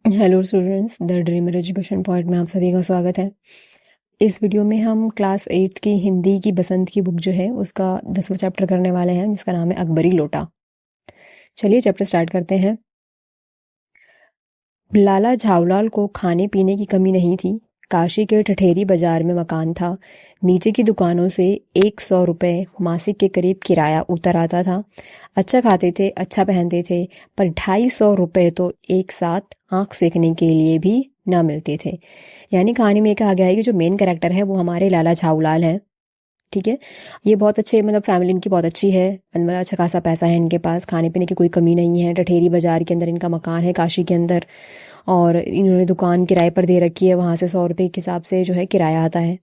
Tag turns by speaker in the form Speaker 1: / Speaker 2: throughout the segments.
Speaker 1: Hello students, the dreamer education point में आप सभी का स्वागत है। इस वीडियो में हम क्लास 8 की हिंदी की बसंत की बुक जो है उसका 10वां चैप्टर करने वाले हैं, जिसका नाम है अकबरी लोटा। चलिए चैप्टर स्टार्ट करते हैं। लाला झावलाल को खाने पीने की कमी नहीं थी। काशी के ठठेरी बाजार में मकान था। नीचे की दुकानों से 100 रुपये मासिक के करीब किराया उतर आता था। अच्छा खाते थे, अच्छा पहनते थे, पर 250 रुपये तो एक साथ आंख सेकने के लिए भी ना मिलते थे। यानी कहानी में कहा गया है कि जो मेन कैरेक्टर है वो हमारे लाला झावलाल हैं। ठीक है। ये बहुत अच्छे, मतलब फैमिली इनकी बहुत अच्छी है, मतलब अच्छा खासा पैसा है इनके पास, खाने पीने की कोई कमी नहीं है। ठठेरी बाजार के अंदर इनका मकान है, काशी के अंदर, और इन्होंने दुकान किराए पर दे रखी है। वहाँ से 100 रुपये के हिसाब से जो है किराया आता है।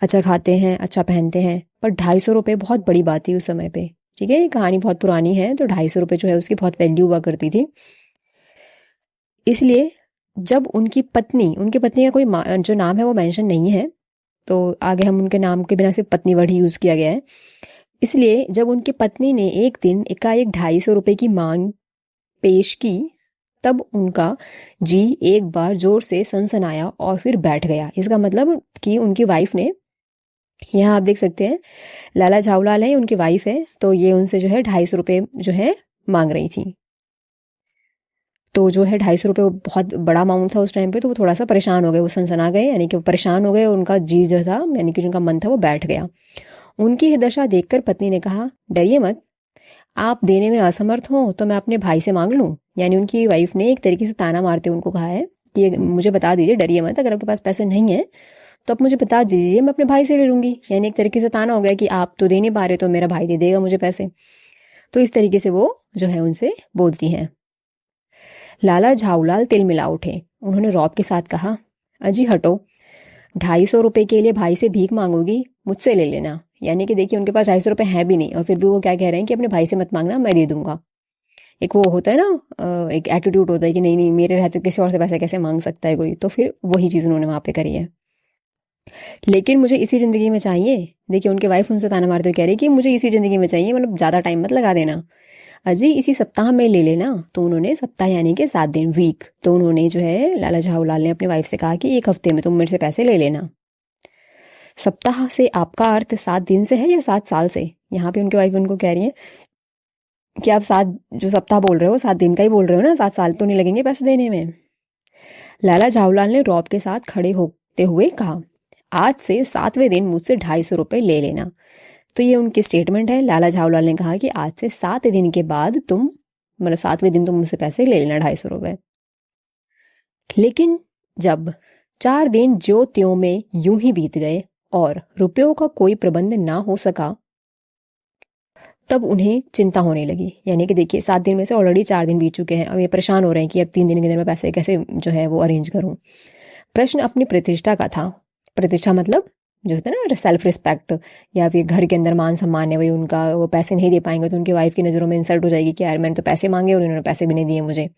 Speaker 1: अच्छा खाते हैं, अच्छा पहनते हैं, पर 250 रुपये बहुत बड़ी बात थी उस समय पे। ठीक है, ये कहानी बहुत पुरानी है, तो 250 रुपये जो है उसकी बहुत वैल्यू हुआ करती थी। इसलिए जब उनकी पत्नी का कोई जो नाम है वो मेंशन नहीं है, तो आगे हम उनके नाम के बिना सिर्फ पत्नी वर्ड ही यूज़ किया गया है। इसलिए जब उनकी पत्नी ने एक दिन एकाएक 250 रुपये की मांग पेश की, तब उनका जी एक बार जोर से सनसनाया और फिर बैठ गया। इसका मतलब कि उनकी वाइफ ने, यहाँ आप देख सकते हैं लाला झावलाल है, उनकी वाइफ है, तो ये उनसे जो है 250 रुपये जो है मांग रही थी। तो जो है 250 रुपये बहुत बड़ा अमाउंट था उस टाइम पे, तो वो थोड़ा सा परेशान हो गए, वो सनसना गए, यानी कि वो परेशान हो गए और उनका जी जो था, यानी कि जिनका मन था वो बैठ गया। उनकी ये दशा देखकर पत्नी ने कहा, डरिए मत, आप देने में असमर्थ हो तो मैं अपने भाई से मांग लूं। यानी उनकी वाइफ ने एक तरीके से ताना मारते उनको कहा है कि मुझे बता दीजिए, डरिए मत, अगर आपके पास पैसे नहीं है तो आप मुझे बता दीजिए, मैं अपने भाई से ले लूंगी। यानी एक तरीके से ताना हो गया कि आप तो दे नहीं पा रहे, तो मेरा भाई दे देगा मुझे पैसे। तो इस तरीके से वो जो है उनसे बोलती हैं। लाला झाऊलाल तिल मिला उठे। उन्होंने रौब के साथ कहा, अजी हटो, 250 रुपये के लिए भाई से भीख मांगोगी, मुझसे ले लेना। यानी कि देखिए उनके पास 250 रुपये हैं भी नहीं, और फिर भी वो क्या कह रहे हैं कि अपने भाई से मत मांगना, मैं दे दूंगा। एक वो होता है ना, एक एटीट्यूड होता है कि नहीं नहीं, मेरे रहते किसी और से पैसे कैसे मांग सकता है कोई, तो फिर वही चीज़ उन्होंने वहाँ पे करी है। लेकिन मुझे इसी ज़िंदगी में चाहिए। देखिए उनके वाइफ उनसे ताना मारते हुए कह रही कि मुझे इसी ज़िंदगी में चाहिए, मतलब ज़्यादा टाइम मत लगा देना। अजी इसी सप्ताह में ले लेना। तो उन्होंने सप्ताह यानी कि 7 दिन, वीक, तो उन्होंने जो है लाला झाऊलाल ने अपनी वाइफ से कहा कि 1 हफ्ते में तुम मेरे से पैसे ले लेना। सप्ताह से आपका अर्थ 7 दिन से है या 7 साल से? यहाँ पे उनकी वाइफ उनको कह रही है कि आप जो सप्ताह बोल रहे हो 7 दिन का ही बोल रहे हो ना, 7 साल तो नहीं लगेंगे पैसे देने में। लाला झाऊलाल ने रौब के साथ खड़े होते हुए कहा, आज से 7वें दिन मुझसे 250 रुपये ले लेना। तो ये उनकी स्टेटमेंट है। लाला झाऊलाल ने कहा कि आज से 7 दिन के बाद तुम, मतलब 7वें दिन तुम मुझसे पैसे ले लेना, 250 रुपये। लेकिन जब 4 दिन ज्यों त्यों में यूं ही बीत गए और रुपयों का कोई प्रबंध ना हो सका, तब उन्हें चिंता होने लगी। यानी कि देखिए 7 दिन में से ऑलरेडी 4 दिन बीत चुके हैं, अब ये परेशान हो रहे हैं कि अब 3 दिन के अंदर मैं पैसे कैसे जो है वो अरेंज करूं। प्रश्न अपनी प्रतिष्ठा का था। प्रतिष्ठा मतलब जो होता है ना, सेल्फ रिस्पेक्ट, या फिर घर के अंदर मान सम्मान है, वही उनका, वो पैसे नहीं दे पाएंगे तो उनकी वाइफ की नज़रों में इंसल्ट हो जाएगी कि यार मैंने तो पैसे मांगे और इन्होंने पैसे भी नहीं दिए मुझे।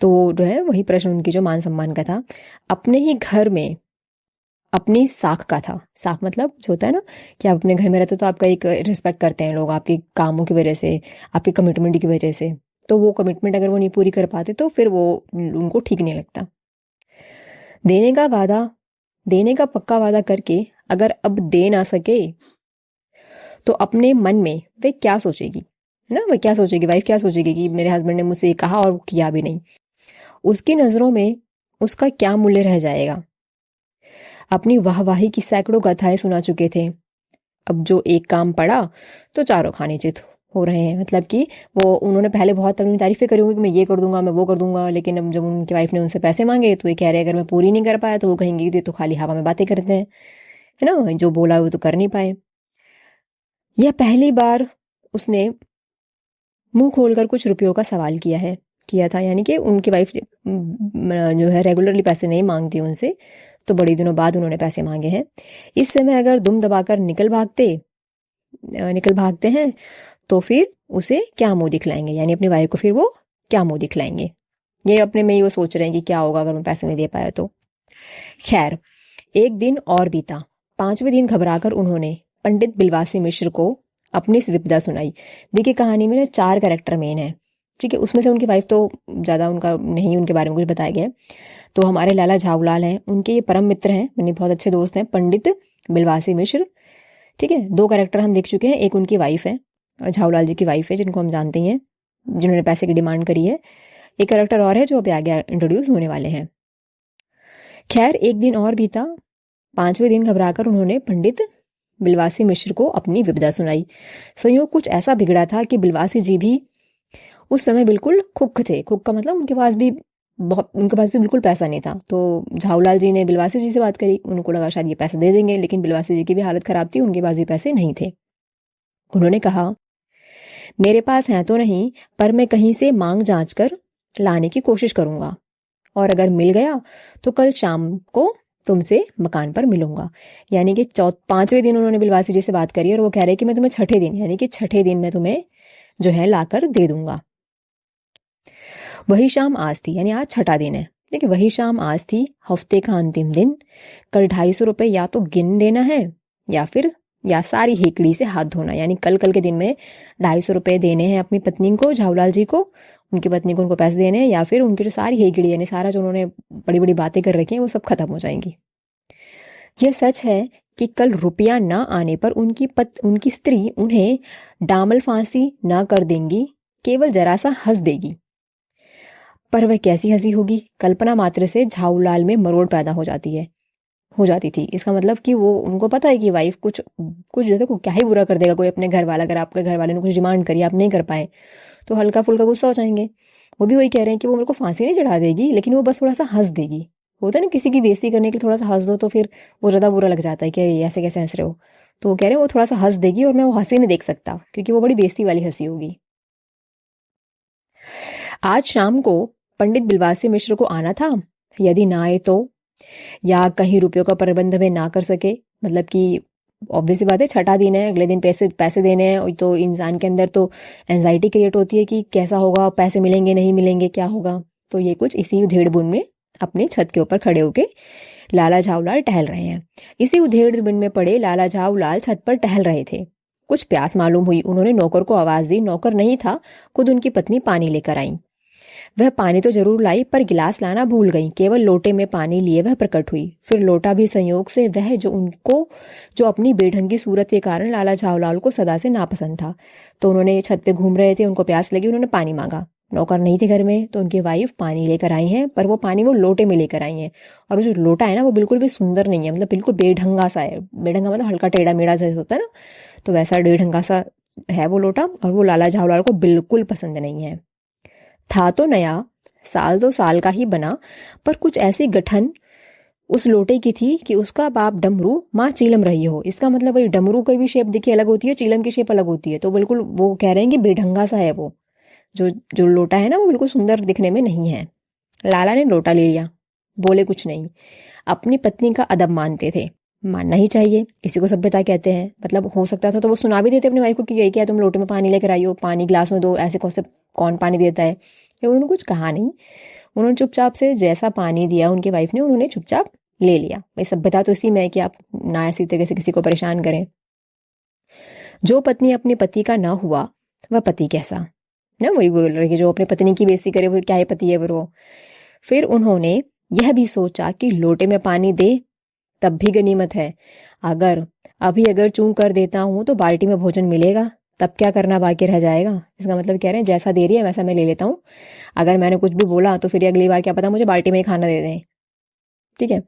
Speaker 1: तो जो है वही प्रश्न उनकी जो मान सम्मान का था। अपने ही घर में अपनी साख का था। साख मतलब जो होता है ना कि आप अपने घर में रहते हो तो आपका एक रिस्पेक्ट करते हैं लोग, आपके कामों की वजह से, आपकी कमिटमेंट की वजह से। तो वो कमिटमेंट अगर वो नहीं पूरी कर पाते तो फिर वो उनको ठीक नहीं लगता। देने का वादा, देने का पक्का वादा करके अगर अब दे ना सके तो अपने मन में वे क्या सोचेगी, है ना, वह क्या सोचेगी, वाइफ क्या सोचेगी कि मेरे हस्बैंड ने मुझसे ये कहा और किया भी नहीं। उसकी नज़रों में उसका क्या मूल्य रह जाएगा। अपनी वाहवाही की सैकड़ों गाथाएं सुना चुके थे, अब जो एक काम पड़ा तो चारों खाने चित हो रहे हैं। मतलब कि वो, उन्होंने पहले बहुत अपनी तारीफें करी होंगी कि मैं ये कर दूंगा, मैं वो कर दूंगा, लेकिन अब जब उनकी वाइफ ने उनसे पैसे मांगे तो ये कह रहे हैं अगर मैं पूरी नहीं कर पाया तो वो कहेंगे कि ये तो खाली हवा में बातें करते हैं, है ना, जो बोला वो तो कर नहीं पाए। यह पहली बार उसने मुंह खोलकर कुछ रुपयों का सवाल किया था। यानी कि उनकी वाइफ जो है रेगुलरली पैसे नहीं मांगती उनसे, तो बड़े दिनों बाद उन्होंने पैसे मांगे हैं। इस समय अगर दुम दबाकर निकल भागते हैं तो फिर उसे क्या मुंह दिखलाएंगे, यानी अपनी वाइफ को फिर वो क्या मुंह दिखलाएंगे। ये अपने में ही वो सोच रहे हैं कि क्या होगा अगर मैं पैसे नहीं दे पाया तो। खैर, एक दिन और बीता। 5वें दिन घबराकर उन्होंने पंडित बिलवासी मिश्र को अपनी विपदा सुनाई। देखिए कहानी में ना 4 कैरेक्टर मेन है। ठीक है। उसमें से उनकी वाइफ तो ज़्यादा उनका नहीं, उनके बारे में कुछ बताया गया है। तो हमारे लाला झाऊलाल हैं, उनके ये परम मित्र हैं, यानी बहुत अच्छे दोस्त हैं, पंडित बिलवासी मिश्र। ठीक है, 2 कैरेक्टर हम देख चुके हैं। एक उनकी वाइफ है, झाऊलाल जी की वाइफ है, जिनको हम जानते ही हैं, जिन्होंने पैसे की डिमांड करी है। एक कैरेक्टर और है जो अभी आगे इंट्रोड्यूस होने वाले हैं। खैर, एक दिन और बीता। 5वें दिन घबराकर उन्होंने पंडित बिलवासी मिश्र को अपनी विपदा सुनाई। संयोग कुछ ऐसा बिगड़ा था कि बिलवासी जी भी उस समय बिल्कुल खुक्क थे। खुक्क का मतलब उनके पास भी बिल्कुल पैसा नहीं था। तो झाऊलाल जी ने बिलवासी जी से बात करी, उनको लगा शायद ये पैसे दे देंगे, लेकिन बिलवासी जी की भी हालत खराब थी, उनके पास भी पैसे नहीं थे। उन्होंने कहा, मेरे पास है तो नहीं, पर मैं कहीं से मांग जांच कर लाने की कोशिश करूंगा, और अगर मिल गया तो कल शाम को तुमसे मकान पर मिलूंगा। यानी कि 5वें दिन उन्होंने बिलवासी जी से बात करी और वो कह रहे कि मैं तुम्हें छठे दिन, यानी कि छठे दिन मैं तुम्हें जो है लाकर दे दूंगा। वही शाम आज थी, यानी आज छठा दिन है। देखिए, वही शाम आज थी, हफ्ते का अंतिम दिन। कल 250 रुपये या तो गिन देना है या सारी हेकड़ी से हाथ धोना। यानी कल के दिन में 250 रुपये देने हैं अपनी पत्नी को, झाऊलाल जी को, उनकी पत्नी को उनको पैसे देने हैं, या फिर उनकी जो सारी हेकड़ी, यानी सारा जो उन्होंने बड़ी बड़ी बातें कर रखी हैं वो सब खत्म हो जाएंगी। यह सच है कि कल रुपया न आने पर उनकी स्त्री उन्हें डामल फांसी न कर देंगी, केवल जरा सा हंस देगी। पर वह कैसी हंसी होगी? कल्पना मात्र से झाऊलाल में मरोड़ पैदा हो जाती थी। इसका मतलब कि वो, उनको पता है कि वाइफ कुछ देखो क्या ही बुरा कर देगा कोई अपने घर वाला, अगर आपके घर वाले ने कुछ डिमांड करी, आप नहीं कर पाए, तो हल्का फुल्का गुस्सा हो जाएंगे। वो भी वही कह रहे हैं कि वो मेरे को फांसी नहीं चढ़ा देगी, लेकिन वो बस थोड़ा सा हंस देगी। होता है ना, किसी की बेइज्जती करने के लिए थोड़ा सा हंस दो तो फिर वो ज़्यादा बुरा लग जाता है कि अरे ऐसे कैसे हंस रहे हो। तो वो कह रहे हैं वो थोड़ा सा हंस देगी, और मैं वो हंसी नहीं देख सकता क्योंकि वो बड़ी बेइज्जती वाली हंसी होगी। आज शाम को पंडित बिलवासी मिश्र को आना था। यदि ना आए तो, या कहीं रुपयों का प्रबंध में ना कर सके, मतलब कि ऑब्वियस बात है, छठा दिन है, अगले दिन पैसे देने हैं, तो इंसान के अंदर तो एंजाइटी क्रिएट होती है कि कैसा होगा, पैसे मिलेंगे नहीं मिलेंगे, क्या होगा। तो ये कुछ इसी उधेड़ बुन में अपने छत के ऊपर खड़े होके लाला झाऊलाल टहल रहे हैं। इसी उधेड़ बुन में पड़े लाला झाऊलाल छत पर टहल रहे थे। कुछ प्यास मालूम हुई। उन्होंने नौकर को आवाज दी। नौकर नहीं था, खुद उनकी पत्नी पानी लेकर आई। वह पानी तो जरूर लाई, पर गिलास लाना भूल गई। केवल लोटे में पानी लिए वह प्रकट हुई। फिर लोटा भी संयोग से वह जो अपनी बेढंगी सूरत के कारण लाला झाऊलाल को सदा से नापसंद था। तो उन्होंने छत पे घूम रहे थे, उनको प्यास लगी, उन्होंने पानी मांगा। नौकर नहीं थे घर में, तो उनकी वाइफ पानी लेकर आई हैं, पर वो पानी वो लोटे में लेकर आई हैं। और वो जो लोटा है ना, वो बिल्कुल भी सुंदर नहीं है, मतलब बिल्कुल बेढंगा सा है। बेढंगा मतलब हल्का टेढ़ा मेढ़ा जैसा होता है ना, तो वैसा बेढंगा सा है वो लोटा, और वो लाला झाऊलाल को बिल्कुल पसंद नहीं है। था तो नया, साल 2 साल का ही बना, पर कुछ ऐसी गठन उस लोटे की थी कि उसका बाप डमरू माँ चीलम रही हो। इसका मतलब वही, डमरू की भी शेप देखिए अलग होती है, चीलम की शेप अलग होती है। तो बिल्कुल वो कह रहे हैं कि बेढंगा सा है वो जो लोटा है ना, वो बिल्कुल सुंदर दिखने में नहीं है। लाला ने लोटा ले लिया, बोले कुछ नहीं। अपनी पत्नी का अदब मानते थे, मानना ही चाहिए, इसी को सभ्यता कहते हैं। मतलब हो सकता था तो वो सुना भी देते अपनी वाइफ को कि यही क्या तुम लोटे में पानी लेकर आई हो, पानी ग्लास में दो, ऐसे कौन पानी देता है। लेकिन उन्होंने कुछ कहा नहीं। उन्होंने चुपचाप से जैसा पानी दिया उनकी वाइफ ने, उन्होंने चुपचाप ले लिया। भाई सभ्यता तो इसी में है कि आप ना ऐसी तरीके से किसी को परेशान करें। जो पत्नी अपने पति का ना हुआ वह पति कैसा, ना वही बोल रहे कि जो अपने पत्नी की बेइज्जती करे वो क्या है, पति है वो। फिर उन्होंने यह भी सोचा कि लोटे में पानी दे तब भी गनीमत है, अगर चूं कर देता हूं तो बाल्टी में भोजन मिलेगा, तब क्या करना बाकी रह जाएगा। इसका मतलब कह रहे हैं जैसा दे रही है वैसा मैं ले लेता हूँ, अगर मैंने कुछ भी बोला तो फिर अगली बार क्या पता मुझे बाल्टी में ही खाना दे दें। ठीक है।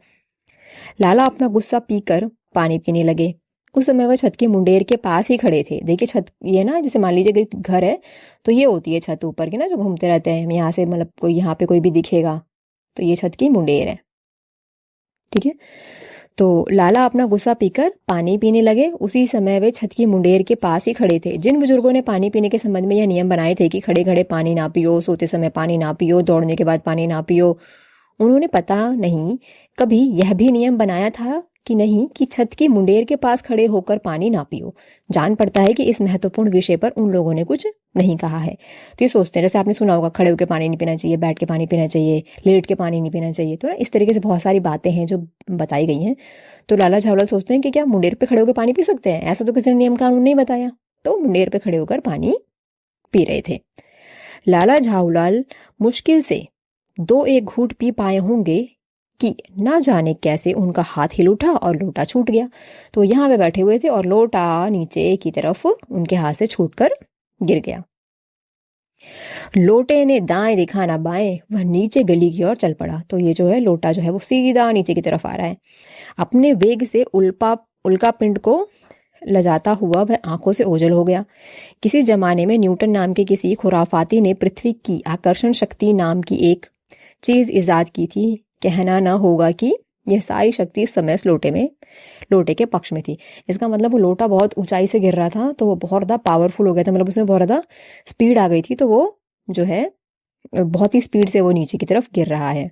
Speaker 1: लाला अपना गुस्सा पीकर पानी पीने लगे। उस समय वह छत के मुंडेर के पास ही खड़े थे। देखिए छत ये ना, जैसे मान लीजिए कोई घर है तो ये होती है छत ऊपर की ना, जो घूमते रहते हैं यहाँ से, मतलब कोई यहाँ पे कोई भी दिखेगा तो ये छत की मुंडेर है। ठीक है। तो लाला अपना गुस्सा पीकर पानी पीने लगे। उसी समय वे छत की मुंडेर के पास ही खड़े थे। जिन बुजुर्गों ने पानी पीने के संबंध में यह नियम बनाए थे कि खड़े खड़े पानी ना पियो, सोते समय पानी ना पियो, दौड़ने के बाद पानी ना पियो, उन्होंने पता नहीं कभी यह भी नियम बनाया था कि नहीं कि छत की मुंडेर के पास खड़े होकर पानी ना पियो। जान पड़ता है कि इस महत्वपूर्ण विषय पर उन लोगों ने कुछ नहीं कहा है। तो ये सोचते हैं, जैसे आपने सुना होगा खड़े होकर पानी नहीं पीना चाहिए, बैठ के पानी पीना चाहिए, लेट के पानी नहीं पीना चाहिए। तो ना इस तरीके से बहुत सारी बातें हैं जो बताई गई हैं। तो लाला झाऊलाल सोचते हैं कि क्या मुंडेर पे खड़े होकर पानी पी सकते हैं? ऐसा तो किसी ने नियम कानून नहीं बताया। तो मुंडेर पे खड़े होकर पानी पी रहे थे। लाला झाऊलाल मुश्किल से 2-1 घूंट पी पाए होंगे कि ना जाने कैसे उनका हाथ हिल उठा और लोटा छूट गया। तो यहाँ पे बैठे हुए थे और लोटा नीचे की तरफ उनके हाथ से छूटकर गिर गया। लोटे ने दाएं देखा ना बाएं, वह नीचे गली की ओर चल पड़ा। तो ये जो है लोटा जो है वो सीधा नीचे की तरफ आ रहा है। अपने वेग से उल्का पिंड को लजाता हुआ वह आंखों से ओझल हो गया। किसी जमाने में न्यूटन नाम के किसी खुराफाती ने पृथ्वी की आकर्षण शक्ति नाम की एक चीज इजाद की थी। कहना ना होगा कि यह सारी शक्ति इस समय इस लोटे के पक्ष में थी। इसका मतलब वो लोटा बहुत ऊंचाई से गिर रहा था, तो वो बहुत ज़्यादा पावरफुल हो गया था, मतलब उसमें बहुत ज़्यादा स्पीड आ गई थी, तो वो जो है बहुत ही स्पीड से वो नीचे की तरफ गिर रहा है।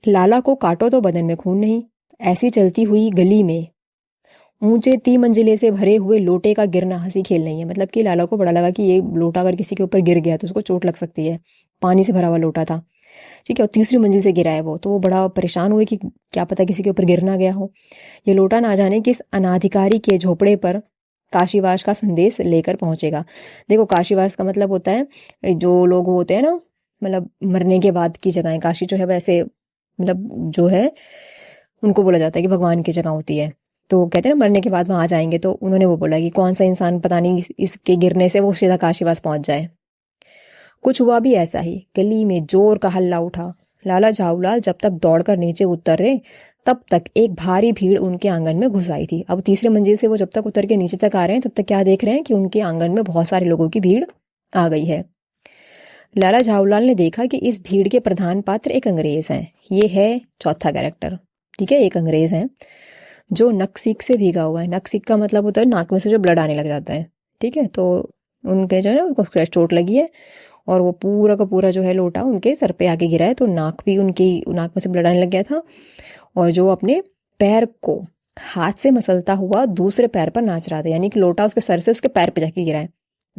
Speaker 1: लाला को काटो तो बदन में खून नहीं। ऐसी चलती हुई गली में ऊंचे 3 मंजिले से भरे हुए लोटे का गिरना हंसी खेल नहीं है। मतलब कि लाला को बड़ा लगा कि ये लोटा अगर किसी के ऊपर गिर गया तो उसको चोट लग सकती है। पानी से भरा हुआ लोटा था, ठीक है, और तीसरी मंजिल से गिरा है वो, तो वो बड़ा परेशान हुए कि क्या पता किसी के ऊपर गिर ना गया हो। ये लोटा ना जाने किस अनाधिकारी के झोपड़े पर काशीवास का संदेश लेकर पहुंचेगा। देखो, काशीवास का मतलब होता है जो लोग होते हैं ना, मतलब मरने के बाद की जगह। काशी जो है वैसे मतलब जो है उनको बोला जाता है कि भगवान की जगह होती है, तो कहते हैं ना मरने के बाद वहां जाएंगे। तो उन्होंने वो बोला कि कौन सा इंसान पता नहीं इसके गिरने से वो सीधा काशीवास पहुंच जाए। कुछ हुआ भी ऐसा ही। गली में जोर का हल्ला उठा। लाला झाऊलाल जब तक दौड़कर नीचे उतरे तब तक एक भारी भीड़ उनके आंगन में घुस आई थी। अब तीसरी मंजिल से वो जब तक उतर के नीचे तक आ रहे हैं तब तक क्या देख रहे हैं कि उनके आंगन में बहुत सारे लोगों की भीड़ आ गई है। लाला झाऊलाल ने देखा कि इस भीड़ के प्रधान पात्र एक अंग्रेज हैं। ये है चौथा कैरेक्टर, ठीक है। एक अंग्रेज है जो नकसीक से भीगा हुआ है। नकसीक का मतलब होता है नाक में से जो ब्लड आने लग जाता है, ठीक है। तो उनके जो है ना उनको चोट लगी है और वो पूरा का पूरा जो है लोटा उनके सर पे आके गिरा है, तो नाक भी उनकी नाक में से ब्लड आने लग गया था। और जो अपने पैर को हाथ से मसलता हुआ दूसरे पैर पर नाच रहा था, यानी कि लोटा उसके सर से उसके पैर पे जाके गिरा है।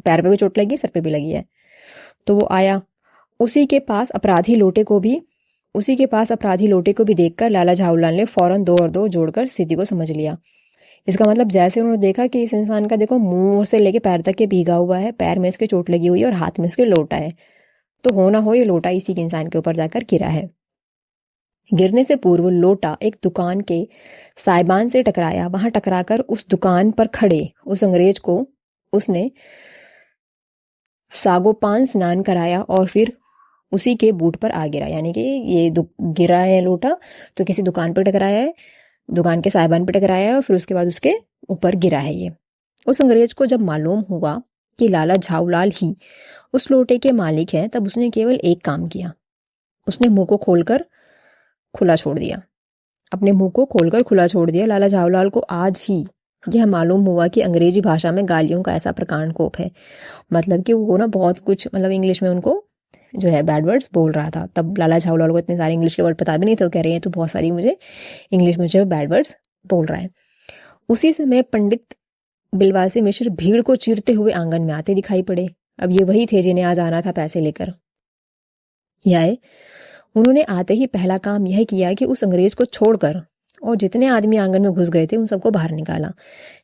Speaker 1: पैर पे भी चोट लगी, सर पे भी लगी है। तो वो आया, उसी के पास अपराधी लोटे को भी देखकर लाला झाऊलाल ने फौरन 2 और 2 जोड़कर स्थिति को समझ लिया। इसका मतलब जैसे उन्होंने देखा कि इस इंसान का देखो मुंह से लेके पैर तक के भीगा हुआ है, पैर में इसके चोट लगी हुई है और हाथ में इसके लोटा है, तो हो ना हो ये लोटा इसी के इंसान के ऊपर जाकर गिरा है। गिरने से पूर्व लोटा एक दुकान के साइबान से टकराया। वहां टकराकर उस दुकान पर खड़े उस अंग्रेज को उसने सागोपान स्नान कराया और फिर उसी के बूट पर आ गिरा। यानी कि ये गिरा है लोटा तो किसी दुकान पर टकराया है, दुकान के साइबान पर टकराया है और फिर उसके बाद उसके ऊपर गिरा है ये। उस अंग्रेज को जब मालूम हुआ कि लाला झाऊलाल ही उस लोटे के मालिक हैं, तब उसने केवल एक काम किया। उसने मुंह को खोलकर खुला छोड़ दिया। अपने मुंह को खोलकर खुला छोड़ दिया। लाला झाऊलाल को आज ही यह मालूम हुआ कि अंग्रेजी भाषा में गालियों का ऐसा प्रकांडकोप है। मतलब कि वो ना बहुत कुछ मतलब इंग्लिश में उनको जो है बैड वर्ड्स बोल रहा था। तब लाला झाऊलाल को इतने सारे इंग्लिश के वर्ड पता भी नहीं थे, वो कह रहे हैं तो बहुत सारी मुझे इंग्लिश में जो बैड वर्ड्स बोल रहा है। उसी समय पंडित बिलवासी मिश्र भीड़ को चीरते हुए आंगन में आते दिखाई पड़े। अब ये वही थे जिन्हें आज आना था पैसे लेकर। यह उन्होंने आते ही पहला काम यह किया कि उस अंग्रेज को छोड़कर और जितने आदमी आंगन में घुस गए थे उन सबको बाहर निकाला।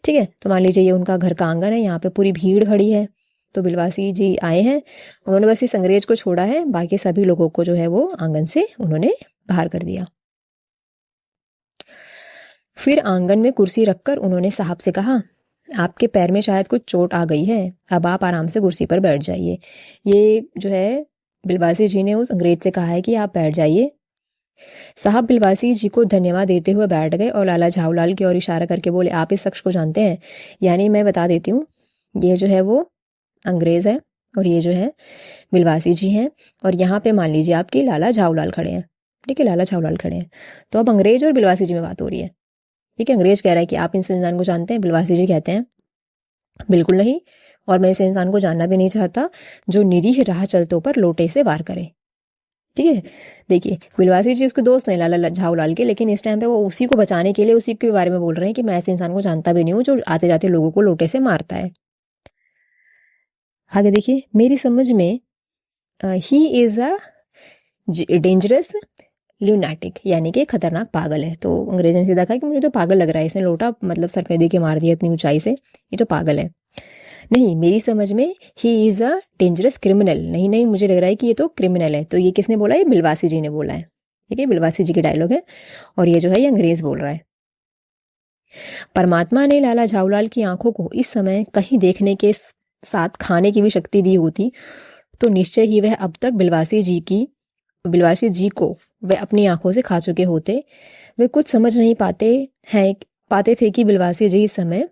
Speaker 1: ठीक है, तो मान लीजिए ये उनका घर का आंगन है, यहाँ पे पूरी भीड़ खड़ी है, तो बिलवासी जी आए हैं, उन्होंने बस इस अंग्रेज को छोड़ा है, बाकी सभी लोगों को जो है वो आंगन से उन्होंने बाहर कर दिया। फिर आंगन में कुर्सी रखकर उन्होंने साहब से कहा, आपके पैर में शायद कुछ चोट आ गई है, अब आप आराम से कुर्सी पर बैठ जाइए। ये जो है बिलवासी जी ने उस अंग्रेज से कहा है कि आप बैठ जाइए। साहब बिलवासी जी को धन्यवाद देते हुए बैठ गए और लाला झाऊलाल की ओर इशारा करके बोले, आप इस शख्स को जानते हैं? यानी मैं बता देती हूँ, ये जो है वो अंग्रेज है और ये जो है बिलवासी जी हैं, और यहाँ पे मान लीजिए आपकी लाला झाऊलाल खड़े हैं। ठीक है, लाला झाऊलाल खड़े हैं। तो अब अंग्रेज और बिलवासी जी में बात हो रही है। ठीक है, अंग्रेज कह रहा है कि आप इस इंसान को जानते हैं? बिलवासी जी कहते हैं बिल्कुल नहीं, और मैं इस इंसान को जानना भी नहीं चाहता जो निरीह राह चलतों पर लोटे से वार करे। ठीक है, देखिए बिलवासी जी उसके दोस्त नहीं लाला झाऊलाल के, लेकिन इस टाइम पे वो उसी को बचाने के लिए उसी के बारे में बोल रहे हैं कि मैं ऐसे इंसान को जानता भी नहीं हूँ जो आते जाते लोगों को लोटे से मारता है। आगे देखिए, मेरी समझ में ही इज अ डेंजरस ल्यूनाटिक, यानी कि खतरनाक पागल है। तो अंग्रेजों ने सीधा कहा कि मुझे तो पागल लग रहा है, इसने लोटा मतलब सर पे दे के मार दिया इतनी ऊंचाई से, ये तो पागल है। नहीं, मेरी समझ में he is a dangerous criminal. नहीं नहीं, मुझे लग रहा है कि ये तो क्रिमिनल है। तो ये किसने बोला? ये बिलवासी जी ने बोला है। ठीक है, बिलवासी जी की डायलॉग है और ये जो है ये अंग्रेज बोल रहा है। परमात्मा ने लाला झाऊलाल की आंखों को इस समय कहीं देखने के साथ खाने की भी शक्ति दी होती तो निश्चय ही वह अब तक बिलवासी जी को वह अपनी आंखों से खा चुके होते। वे कुछ समझ नहीं पाते थे कि बिलवासी जी इस समय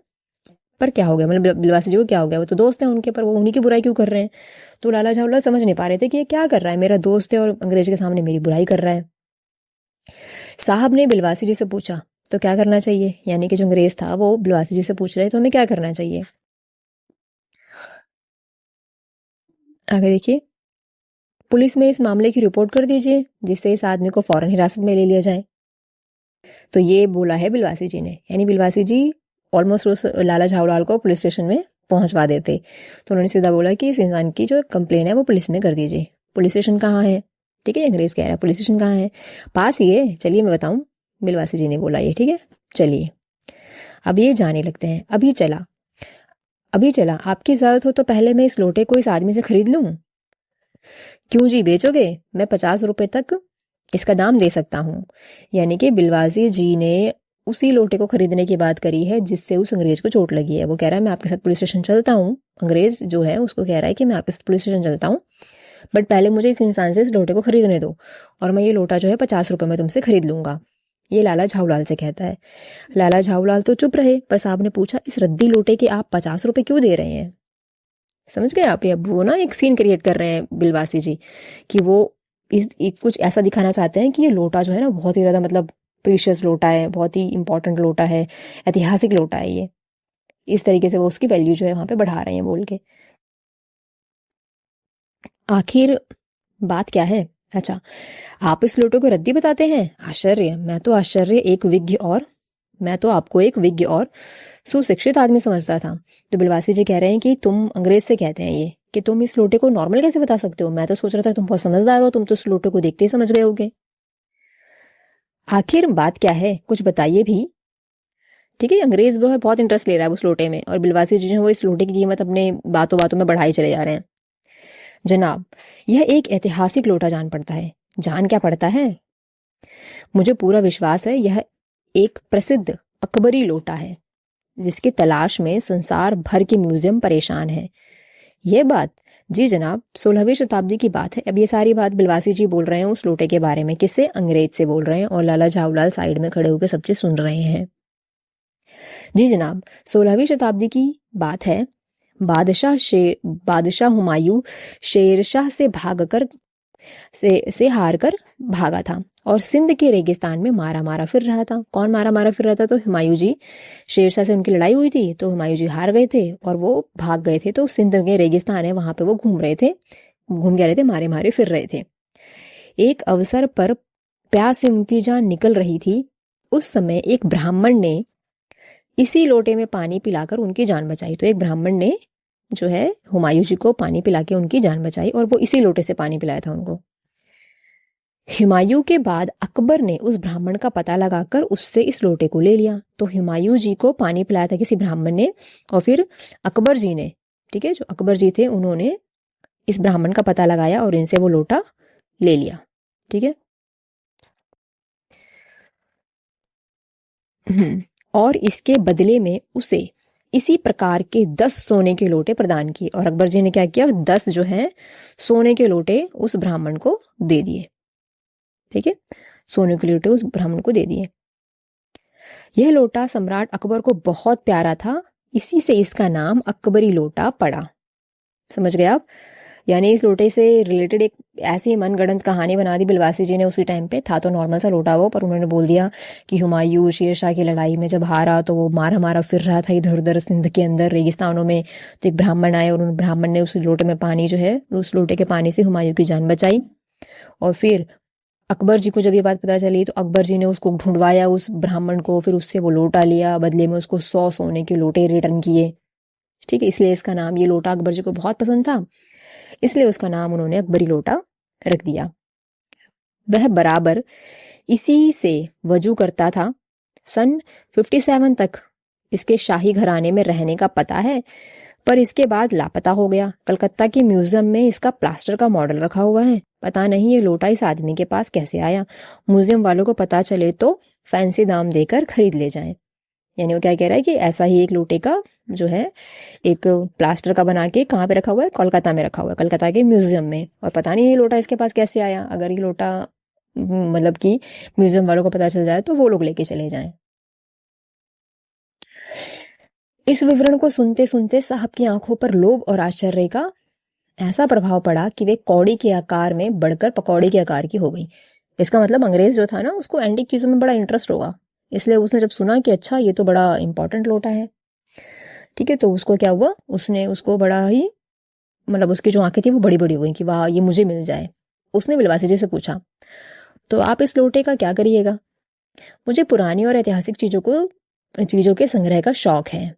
Speaker 1: पर क्या हो गया, मतलब बिलवासी जी को क्या हो गया। वो तो दोस्त हैं उनके, पर वो उन्हीं की बुराई क्यों कर रहे हैं? तो लाला झाऊलाल समझ नहीं पा रहे थे कि ये क्या कर रहा है, मेरा दोस्त है और अंग्रेज के सामने मेरी बुराई कर रहा है। साहब ने बिलवासी जी से पूछा तो क्या करना चाहिए, यानी कि जो अंग्रेज था वो बिलवासी जी से पूछ रहे तो हमें क्या करना चाहिए। आगे देखिए, पुलिस में इस मामले की रिपोर्ट कर दीजिए जिससे इस आदमी को फौरन हिरासत में ले लिया जाए। तो ये बोला है बिलवासी जी ने, यानी बिलवासी जी ऑलमोस्ट उस लाला झाऊलाल को पुलिस स्टेशन में पहुंचवा देते। तो उन्होंने सीधा बोला कि इस इंसान की जो कंप्लेन है वो पुलिस में कर दीजिए। पुलिस स्टेशन कहाँ है? ठीक है, अंग्रेज कह रहा है पुलिस स्टेशन कहाँ है? पास ही है, चलिए मैं बताऊं। बिलवासी जी ने बोला ये, ठीक है चलिए अब ये जाने लगते हैं। अभी चला आपकी जरूरत हो तो पहले मैं इस लोटे को इस आदमी से खरीद लूं। क्यों जी, बेचोगे? मैं 50 रुपए तक इसका दाम दे सकता हूँ। यानी कि बिलवासी जी ने उसी लोटे को खरीदने की बात करी है जिससे उस अंग्रेज को चोट लगी है। वो कह रहा है मैं आपके साथ पुलिस स्टेशन चलता हूँ। अंग्रेज जो है उसको कह रहा है कि मैं आपके साथ पुलिस स्टेशन चलता हूँ, बट पहले मुझे इस इंसान से इस लोटे को खरीदने दो और मैं ये लोटा जो है 50 रुपए में तुमसे खरीद लूंगा। ये लाला झाऊलाल से कहता है। लाला झाऊलाल तो चुप रहे, पर साहब ने पूछा इस रद्दी लोटे के आप 50 रुपए क्यों दे रहे हैं? समझ गए आप? ये अब वो ना एक सीन क्रिएट कर रहे हैं बिलवासी जी कि वो कुछ ऐसा दिखाना चाहते हैं कि ये लोटा जो है ना बहुत ही ज्यादा मतलब प्रीशियस लोटा है, बहुत ही इंपॉर्टेंट लोटा है, ऐतिहासिक लोटा है ये। इस तरीके से वो उसकी वैल्यू जो है वहां पे बढ़ा रहे हैं बोल के। आखिर बात क्या है? अच्छा, आप इस लोटे को रद्दी बताते हैं? आश्चर्य! मैं तो आपको एक विज्ञ और सुशिक्षित आदमी समझता था। तो बिलवासी जी कह रहे हैं कि तुम अंग्रेज से कहते हैं ये कि तुम इस लोटे को नॉर्मल कैसे बता सकते हो? मैं तो सोच रहा था तुम बहुत समझदार हो, तुम तो इस लोटे को देखते ही समझ गए होगे। आखिर बात क्या है, कुछ बताइए भी। ठीक है, अंग्रेज वो है बहुत इंटरेस्ट ले रहा है उस लोटे में और बिलवासी जी जो है वो इस लोटे की कीमत अपने बातों बातों में बढ़ाई चले जा रहे हैं। जनाब, यह एक ऐतिहासिक लोटा जान पड़ता है। जान क्या पड़ता है? मुझे पूरा विश्वास है यह एक प्रसिद्ध अकबरी लोटा है जिसकी तलाश में संसार भर के म्यूजियम परेशान है। यह बात? जी जनाब, 16वीं शताब्दी की बात है। अब ये सारी बात बिलवासी जी बोल रहे हैं उस लोटे के बारे में। किससे? अंग्रेज से बोल रहे हैं और लाला झाऊलाल साइड में खड़े होकर सब चीज सुन रहे हैं। जी जनाब, 16वीं शताब्दी की बात है। बादशाह हुमायूं शेरशाह से हार कर भागा था और सिंध के रेगिस्तान में मारा मारा फिर रहा था। कौन मारा मारा फिर रहा था? तो हुमायूं जी। शेरशाह से उनकी लड़ाई हुई थी तो हुमायूं जी हार गए थे और वो भाग गए थे। तो सिंध के रेगिस्तान है वहां पे वो घूम के रहे थे, मारे मारे फिर रहे थे। एक अवसर पर प्यास से उनकी जान निकल रही थी। उस समय एक ब्राह्मण ने इसी लोटे में पानी पिलाकर उनकी जान बचाई। तो एक ब्राह्मण ने जो है हुमायूं जी को पानी पिला के उनकी जान बचाई और वो इसी लोटे से पानी पिलाया था उनको। हुमायूं के बाद अकबर ने उस ब्राह्मण का पता लगाकर उससे इस लोटे को ले लिया। तो हुमायूं जी को पानी पिलाया था किसी ब्राह्मण ने और फिर अकबर जी ने, ठीक है, जो अकबर जी थे उन्होंने इस ब्राह्मण का पता लगाया और इनसे वो लोटा ले लिया। ठीक है। और इसके बदले में उसे इसी प्रकार के 10 सोने के लोटे प्रदान किए और अकबर जी ने क्या किया, 10 जो है सोने के लोटे उस ब्राह्मण को दे दिए। ठीक है, सोने के लोटे उस ब्राह्मण को दे दिए। यह लोटा सम्राट अकबर को बहुत प्यारा था, इसी से इसका नाम अकबरी लोटा पड़ा। समझ गए आप? यानी इस लोटे से रिलेटेड एक ऐसी मनगढ़ंत कहानी बना दी बिलवासी जी ने उसी टाइम पे। था तो नॉर्मल सा लोटा वो, पर उन्होंने बोल दिया कि हुमायूं शेरशाह की लड़ाई में जब हारा तो वो मारा मारा फिर रहा था इधर उधर सिंध के अंदर रेगिस्तानों में। तो एक ब्राह्मण आए और उन ब्राह्मण ने उस लोटे में पानी जो है उस लोटे के पानी से हुमायूं की जान बचाई। और फिर अकबर जी को जब ये बात पता चली तो अकबर जी ने उसको ढूंढवाया उस ब्राह्मण को, फिर उससे वो लोटा लिया, बदले में उसको 100 सोने के लोटे रिटर्न किए। ठीक है, इसलिए इसका नाम, ये लोटा अकबर जी को बहुत पसंद था इसलिए उसका नाम उन्होंने अकबरी लोटा रख दिया। वह बराबर इसी से वजू करता था। सन 57 तक इसके शाही घराने में रहने का पता है। पर इसके बाद लापता हो गया। कलकत्ता के म्यूजियम में इसका प्लास्टर का मॉडल रखा हुआ है। पता नहीं ये लोटा इस आदमी के पास कैसे आया। म्यूजियम वालों को पता चले तो फैंसी दाम देकर खरीद ले जाएं। यानी वो क्या कह रहा है कि ऐसा ही एक लोटे का जो है एक प्लास्टर का बना के कहाँ पे रखा हुआ है, कोलकाता में रखा हुआ है, कलकत्ता के म्यूजियम में। और पता नहीं ये लोटा इसके पास कैसे आया। अगर ये लोटा मतलब कि म्यूजियम वालों को पता चल जाए तो वो लोग लेके चले जाएं। इस विवरण को सुनते सुनते साहब की आंखों पर लोभ और आश्चर्य का ऐसा प्रभाव पड़ा कि वे कौड़ी के आकार में बढ़कर पकौड़े के आकार की हो गई। इसका मतलब अंग्रेज जो था ना, उसको एंटीक चीजों में बड़ा इंटरेस्ट होगा, इसलिए उसने जब सुना कि अच्छा ये तो बड़ा इंपॉर्टेंट लोटा है, ठीक है, तो उसको क्या हुआ, उसने उसको बड़ा ही मतलब उसकी जो आंखें थी वो बड़ी बड़ी हो गई कि वाह ये मुझे मिल जाए। उसने बिलवासी जी से पूछा, तो आप इस लोटे का क्या करिएगा? मुझे पुरानी और ऐतिहासिक चीजों के संग्रह का शौक है।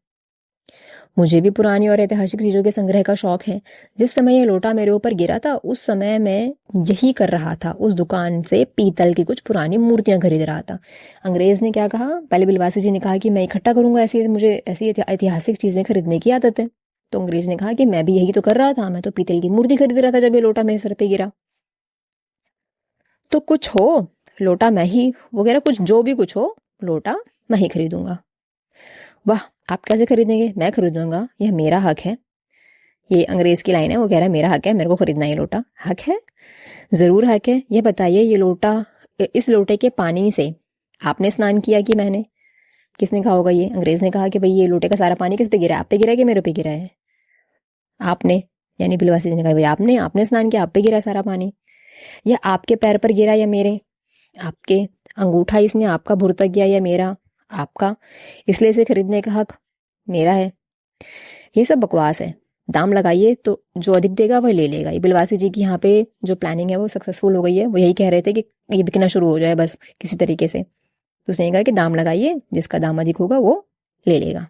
Speaker 1: मुझे भी पुरानी और ऐतिहासिक चीजों के संग्रह का शौक है। जिस समय यह लोटा मेरे ऊपर गिरा था उस समय मैं यही कर रहा था, उस दुकान से पीतल की कुछ पुरानी मूर्तियां खरीद रहा था। अंग्रेज ने क्या कहा, पहले बिलवासी जी ने कहा कि मैं इकट्ठा करूंगा, मुझे ऐसी ऐतिहासिक चीजें खरीदने की आदत है। तो अंग्रेज ने कहा कि मैं भी यही तो कर रहा था, मैं तो पीतल की मूर्ति खरीद रहा था जब ये लोटा मेरे सर पे गिरा। तो कुछ हो लोटा मैं ही वगैरह कुछ जो भी कुछ हो लोटा मैं ही खरीदूंगा। वाह, आप कैसे खरीदेंगे? मैं खरीदूंगा, यह मेरा हक है। ये अंग्रेज की लाइन है, वो कह रहा है मेरा हक है, मेरे को खरीदना ये लोटा। हक है, जरूर हक है। यह बताइए ये लोटा, इस लोटे के पानी से आपने स्नान किया कि मैंने? किसने कहा होगा ये? अंग्रेज ने कहा कि भाई ये लोटे का सारा पानी किस पे गिरा है? आप पे गिरा है कि मेरे पे गिरा है? आपने, यानी बिलवासी जी ने कहा भाई आपने स्नान किया, आप पे गिरा सारा पानी। या आपके पैर पर गिरा या मेरे? आपके। अंगूठा इसने आपका भुरतक गया या मेरा? आपका। इसलिए इसे खरीदने का हक मेरा है। ये सब बकवास है, दाम लगाइए तो जो अधिक देगा वह ले लेगा। ये बिलवासी जी की यहाँ पे जो प्लानिंग है वो सक्सेसफुल हो गई है। वो यही कह रहे थे कि ये बिकना शुरू हो जाए बस किसी तरीके से। तो उसने कहा कि दाम लगाइए, जिसका दाम अधिक होगा वो ले लेगा।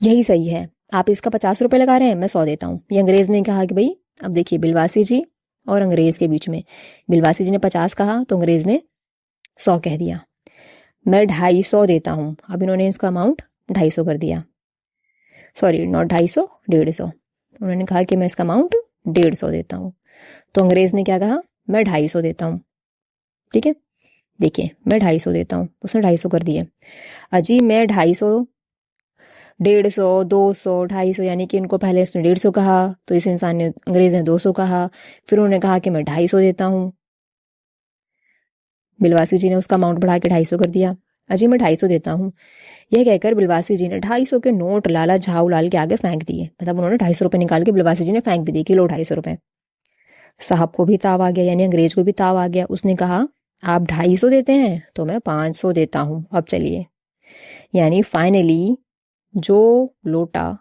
Speaker 1: यही सही है, आप इसका 50 रुपए लगा रहे हैं, मैं 100 देता हूँ। ये अंग्रेज ने कहा कि भाई अब देखिए बिलवासी जी और अंग्रेज के बीच में, बिलवासी जी ने 50 कहा तो अंग्रेज ने 100 कह दिया। मैं 250 देता हूँ। अब इन्होंने इसका अमाउंट 250 कर दिया। Sorry, not 250, 150। उन्होंने कहा कि मैं इसका अमाउंट 150 देता हूँ। तो अंग्रेज ने क्या कहा, मैं 250 देता हूँ। ठीक है, देखिए मैं 250 देता हूँ, उसने 250 कर दिए। अजी मैं 250, 150, 200, 250, यानी कि इनको पहले इसने 150 कहा तो इस इंसान ने, अंग्रेज ने 200 कहा, फिर उन्होंने कहा कि मैं 250 देता हूँ। बिलवासी जी ने उसका अमाउंट बढ़ा के 250 कर दिया। अजी मैं 250 देता हूँ। यह कहकर बिलवासी जी ने 250 के नोट लाला झाऊलाल के आगे फेंक दिए। मतलब उन्होंने 250 रुपए निकाल के बिलवासी जी ने फेंक भी दिए कि लो 250 रुपए। साहब को भी ताव आ गया, यानी अंग्रेज को भी ताव आ गया। उसने कहा आप 250 देते हैं तो मैं 500 देता हूँ, अब चलिए। यानी फाइनली जो लोटा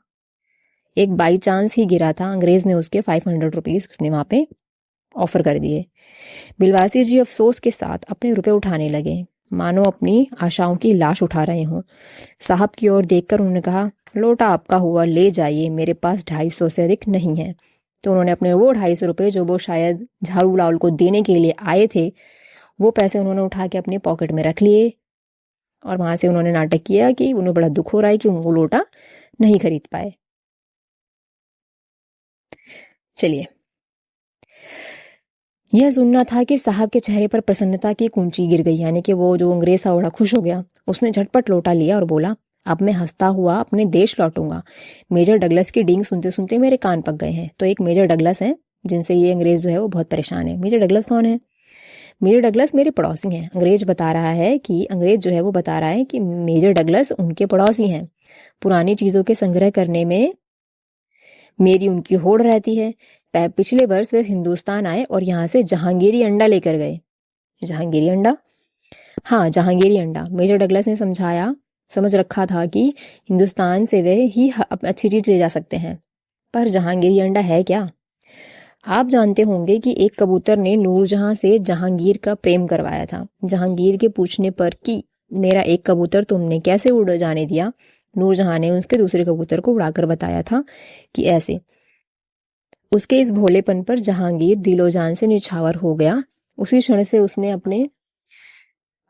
Speaker 1: एक बाई चांस ही गिरा था, अंग्रेज ने उसके 500 रुपीज उसने वहां पे ऑफर कर दिए। बिलवासी जी अफसोस के साथ अपने रुपए उठाने लगे, मानो अपनी आशाओं की लाश उठा रहे हों। साहब की ओर देखकर उन्होंने कहा, लोटा आपका हुआ, ले जाइए, मेरे पास 250 से अधिक नहीं है। तो उन्होंने अपने वो 250 रुपए जो वो शायद झाड़ूलाल को देने के लिए आए थे, वो पैसे उन्होंने उठा के अपने पॉकेट में रख लिए। और वहां से उन्होंने नाटक किया कि उन्हें बड़ा दुख हो रहा है कि वो लोटा नहीं खरीद पाए। चलिए, यह सुनना था कि साहब के चेहरे पर प्रसन्नता की कुंची गिर गई, यानी कि वो जो अंग्रेज था बड़ा खुश हो गया। उसने झटपट लोटा लिया और बोला, अब मैं हंसता हुआ अपने देश लौटूंगा। मेजर डगलस की डींग सुनते सुनते मेरे कान पक गए हैं। तो एक मेजर डगलस है जिनसे ये अंग्रेज जो है वो बहुत परेशान है। मेजर डगलस कौन है? मेजर डगलस मेरे पड़ोसी हैं। अंग्रेज जो है वो बता रहा है कि मेजर डगलस उनके पड़ोसी हैं। पुरानी चीजों के संग्रह करने में मेरी उनकी होड़ रहती है। पिछले वर्ष वे हिंदुस्तान आए और यहाँ से जहांगीरी अंडा लेकर गए। जहांगीरी अंडा? हाँ, जहांगीरी अंडा। मेजर डगलस ने समझ रखा था कि हिंदुस्तान से वे ही अच्छी चीज ले जा सकते हैं, पर जहांगीरी अंडा है क्या? आप जानते होंगे कि एक कबूतर ने नूरजहां से जहांगीर का प्रेम करवाया था। जहांगीर के पूछने पर कि मेरा एक कबूतर तुमने कैसे उड़ जाने दिया, नूरजहां ने उसके दूसरे कबूतर को उड़ाकर बताया था कि ऐसे। उसके इस भोलेपन पर जहांगीर दिलो जान से निछावर हो गया। उसी क्षण से उसने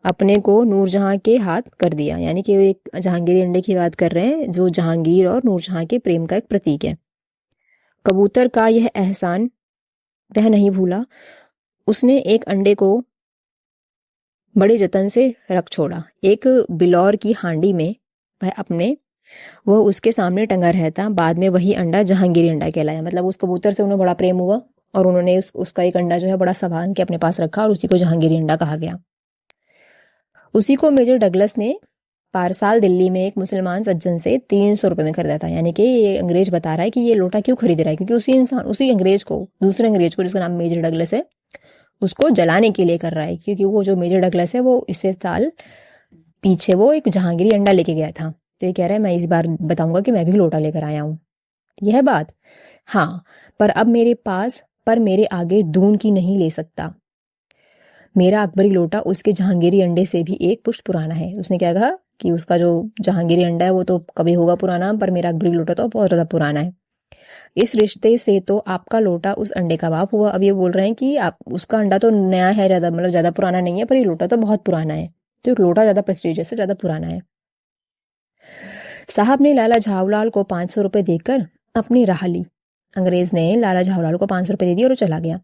Speaker 1: अपने को नूरजहां के हाथ कर दिया। यानी कि एक जहांगीरी अंडे की बात कर रहे हैं जो जहांगीर और नूरजहां के प्रेम का एक प्रतीक है। कबूतर का यह एहसान वह नहीं भूला, उसने एक अंडे को बड़े जतन से रख छोड़ा। एक बिलौर की हांडी में वह उसके सामने टंगा रहता, बाद में वही अंडा जहांगीरी अंडा कहलाया। मतलब उस कबूतर से उन्हें बड़ा प्रेम हुआ और उन्होंने उसका एक अंडा जो है बड़ा संभाल के अपने पास रखा और उसी को जहांगीरी अंडा कहा गया। उसी को मेजर डगलस ने पारसाल दिल्ली में एक मुसलमान सज्जन से 300 रुपए में खरीदा था। यानी कि ये अंग्रेज बता रहा है कि ये लोटा क्यों खरीद रहा है, क्योंकि उसी अंग्रेज को, दूसरे अंग्रेज को जिसका नाम मेजर डगलस है, उसको जलाने के लिए कर रहा है। क्योंकि वो जो मेजर डगलस है वो इससे साल पीछे वो एक जहांगीरी अंडा लेके गया था। तो ये कह रहा है मैं इस बार बताऊंगा कि मैं भी लोटा लेकर आया हूं। यह बात, हाँ, पर मेरे आगे दून की नहीं ले सकता। मेरा अकबरी लोटा उसके जहांगीरी अंडे से भी एक पुश्त पुराना है। उसने क्या कहा कि उसका जो जहांगीरी अंडा है वो तो कभी होगा पुराना, पर मेरा अकबरी लोटा तो बहुत ज्यादा पुराना है। इस रिश्ते से तो आपका लोटा उस अंडे का बाप हुआ। अब ये बोल रहे हैं कि आप उसका अंडा तो नया है, ज्यादा मतलब ज्यादा पुराना नहीं है, पर ये लोटा तो बहुत पुराना है। तो लोटा ज्यादा प्रेस्टीजियस है, ज्यादा पुराना है। साहब ने लाला झावलाल को 500 रुपए देकर अपनी राह ली। अंग्रेज ने लाला झावलाल को 500 रुपए दे दिए और वो चला गया।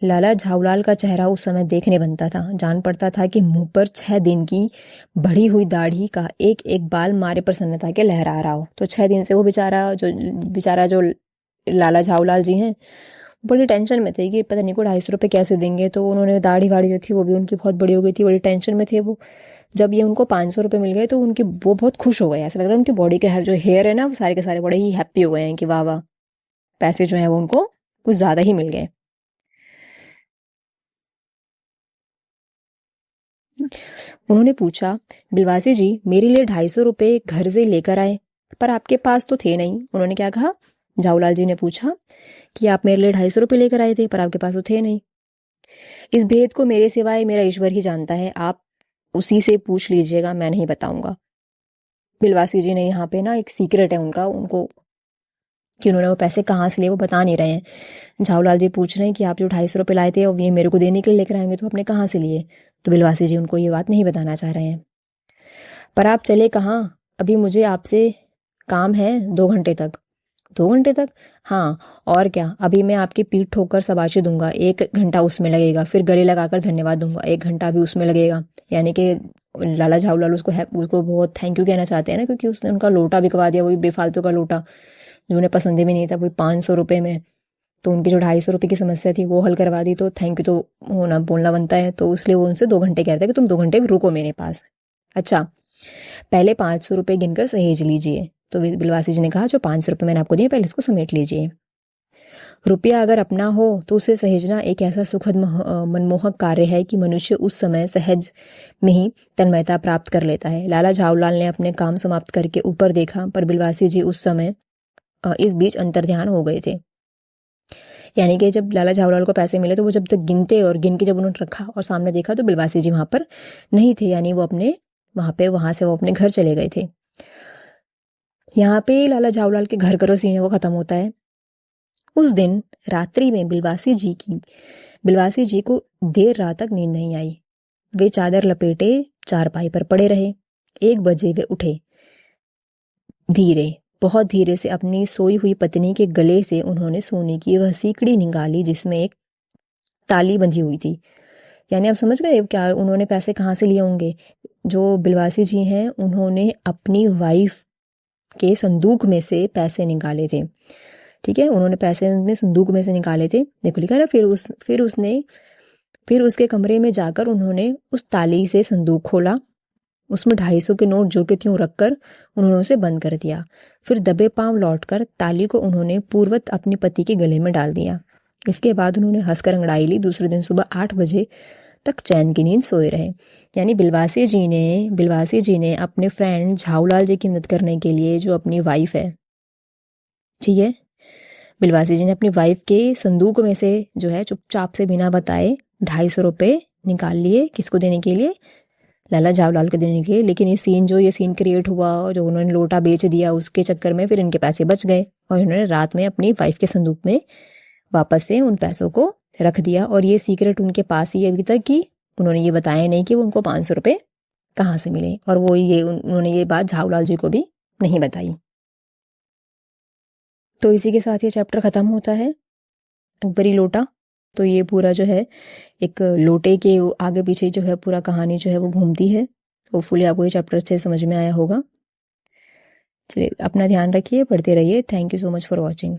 Speaker 1: लाला झावलाल का चेहरा उस समय देखने बनता था। जान पड़ता था कि मुंह पर 6 दिन की बढ़ी हुई दाढ़ी का एक एक बाल मारे प्रसन्नता के लहरा रहा हो। तो 6 दिन से वो बेचारा जो लाला झावलाल जी हैं बड़ी टेंशन में थे कि पता नहीं को 250 रुपए कैसे देंगे। तो उन्होंने दाढ़ी वाड़ी जो थी वो भी उनकी बहुत बड़ी हो गई थी, बड़ी टेंशन में थे वो। जब ये उनको 500 रुपए मिल गए तो वो बहुत खुश हो गए। ऐसा लग रहा है उनकी बॉडी के हर जो हेयर है ना वो सारे के सारे बड़े ही हैप्पी हो गए हैं कि वाह वाह, पैसे जो है वो उनको कुछ ज्यादा ही मिल गए। उन्होंने पूछा, बिलवासी जी मेरे लिए 250 रुपए घर से लेकर आए, पर आपके पास तो थे नहीं। उन्होंने क्या कहा? झाऊलाल जी ने पूछा कि आप मेरे लिए 250 रुपए लेकर आए थे पर आपके पास तो थे नहीं। इस भेद को मेरे सिवाय मेरा ईश्वर ही जानता है, आप उसी से पूछ लीजिएगा, मैं नहीं बताऊंगा। बिलवासी जी ने यहाँ पे ना एक सीक्रेट है उनको कि उन्होंने वो पैसे कहाँ से लिए वो बता नहीं रहे हैं। झाऊलाल जी पूछ रहे हैं कि आप जो 250 रुपए लाए थे और ये मेरे को देने के लिए लेकर आएंगे तो आपने कहाँ से लिए? तो बिलवासी जी उनको ये बात नहीं बताना चाह रहे हैं। पर आप चले कहाँ? अभी मुझे आपसे काम है 2 घंटे तक। 2 घंटे तक? हाँ, और क्या, अभी मैं आपकी पीठ ठोकर शाबाशी दूंगा, 1 घंटा उसमें लगेगा, फिर गले लगाकर धन्यवाद दूंगा, 1 घंटा भी उसमें लगेगा। यानी कि लाला झाऊलाल उसको बहुत थैंक यू कहना चाहते हैं ना, क्योंकि उसने उनका लोटा बिकवा दिया, वही बेफालतू का लोटा जो उन्हें पसंद भी नहीं था, वही 500 रुपए में। तो उनकी जो 250 रुपए की समस्या थी वो हल करवा दी, तो थैंक यू तो होना बोलना बनता है। तो इसलिए वो उनसे 2 घंटे कह रहे थे कि तुम 2 घंटे रुको मेरे पास। अच्छा, पहले 500 रुपए गिनकर सहेज लीजिए। तो बिलवासी जी ने कहा, जो 500 रुपए मैंने आपको दिए पहले इसको समेट लीजिए। रुपया अगर अपना हो तो उसे सहेजना एक ऐसा सुखद मनमोहक कार्य है कि मनुष्य उस समय सहज में ही तन्मयता प्राप्त कर लेता है। लाला झाऊलाल ने अपने काम समाप्त करके ऊपर देखा, पर बिलवासी जी उस समय इस बीच अंतर्ध्यान हो गए थे। यानी कि जब लाला झाऊलाल को पैसे मिले तो वो जब तक गिनते और गिन के जब उन्होंने रखा और सामने देखा तो बिलवासी जी वहां पर नहीं थे। यानी वो वहां से वो अपने घर चले गए थे। यहाँ पे लाला झाऊलाल के घर करो सीन वो खत्म होता है। उस दिन रात्रि में बिलवासी जी को देर रात तक नींद नहीं आई। वे चादर लपेटे चारपाई पर पड़े रहे। 1 बजे वे उठे। बहुत धीरे से अपनी सोई हुई पत्नी के गले से उन्होंने सोने की वह सीकड़ी निकाली जिसमें एक ताली बंधी हुई थी। यानी आप समझ गए क्या उन्होंने पैसे कहाँ से लिए होंगे? जो बिलवासी जी हैं उन्होंने अपनी वाइफ के संदूक में से पैसे निकाले थे। ठीक है, उन्होंने पैसे में संदूक में से निकाले थे। देखो लिखा ना, फिर उसके कमरे में जाकर उन्होंने उस ताली से संदूक खोला, उसमें 250 के नोट जो के त्यों रखकर उन्होंने उसे बंद कर दिया। फिर दबे पांव लौटकर ताली को उन्होंने पूर्वत अपने पति के गले में डाल दिया। इसके बाद उन्होंने हंसकर अंगड़ाई ली। दूसरे दिन सुबह 8 बजे तक चैन की नींद सोए रहे। यानी बिलवासी जी ने अपने फ्रेंड झाऊलाल जी की मदद करने के लिए, जो अपनी वाइफ है, ठीक है, बिलवासी जी ने अपनी वाइफ के संदूक में से जो है चुपचाप से बिना बताए 250 रुपए निकाल लिए। किसको देने के लिए? लाला झाऊलाल को देने के लिए। लेकिन ये सीन क्रिएट हुआ, जो उन्होंने लोटा बेच दिया उसके चक्कर में फिर इनके पैसे बच गए और इन्होंने रात में अपनी वाइफ के संदूक में वापस से उन पैसों को रख दिया। और ये सीक्रेट उनके पास ही अभी तक कि उन्होंने ये बताया नहीं कि उनको 500 रुपये कहाँ से मिले, और वो ये उन्होंने ये बात झाऊलाल जी को भी नहीं बताई। तो इसी के साथ ये चैप्टर ख़त्म होता है, अकबरी लोटा। तो ये पूरा जो है एक लोटे के आगे पीछे जो है पूरा कहानी जो है वो घूमती है। होपफुली आपको ये चैप्टर अच्छे समझ में आया होगा। चलिए, अपना ध्यान रखिए, पढ़ते रहिए। Thank you so much for watching.